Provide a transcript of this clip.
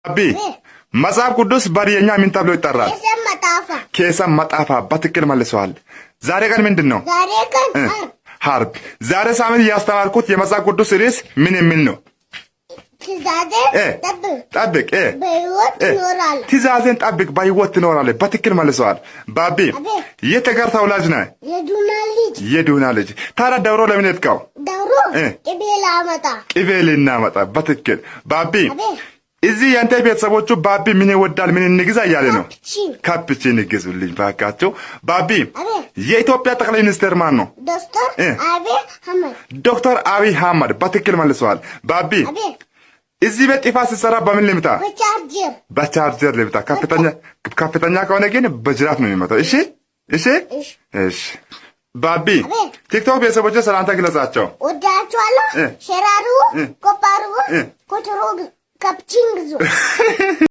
አቢ መጽሐፍ ቅዱስ በአማርኛ ምን ተብሎ ይጠራል? ኬሰም መጣፋ በትክክል መልሰዋል። ዛሬ ቀን ምንድነው? ዛሬ ቀን ሐርብ። ዛሬ ሳምንት ያስተማርኩት የመጽሐፍ ቅዱስ ርዕስ ምን የሚል ነው? ጠብቅ ትእዛዜን ጠብቅ በሕይወት ትኖራለህ። በትክክል መልሰዋል። ባቢ የት አገር ተወላጅ ነህ? የዱና ልጅ። ታዲያ ዶሮ ለምን ሄድከው? ዶሮ ቅቤ ልናመጣ። በትክክል ባቢ። እዚህ ያንተ ቤተሰቦቹ ባቢ ምን ይወዳል ምን እንግዛ እያለ ነው? ካፕቺን ይገዙልኝ ባካቸው። ባቢ የኢትዮጵያ ጠቅላይ ሚኒስትር ማን ነው? ዶክተር አብይ አህመድ። በትክክል መልሰዋል። ባቢ እዚህ ቤት ጥፋት ሲሰራ በምን ልምታ? በቻርጀር ልምታ። ከፍተኛ ከሆነ ግን በጅራት ነው የሚመታው። እሺ ባቢ ቲክቶክ ቤተሰቦች ሰላምታ ግለጻቸው። ወዳችኋለሁ። ሼር አድርጉ፣ ኮፒ አድርጉ፣ ኮትሩ ካፕቺን ግዙ።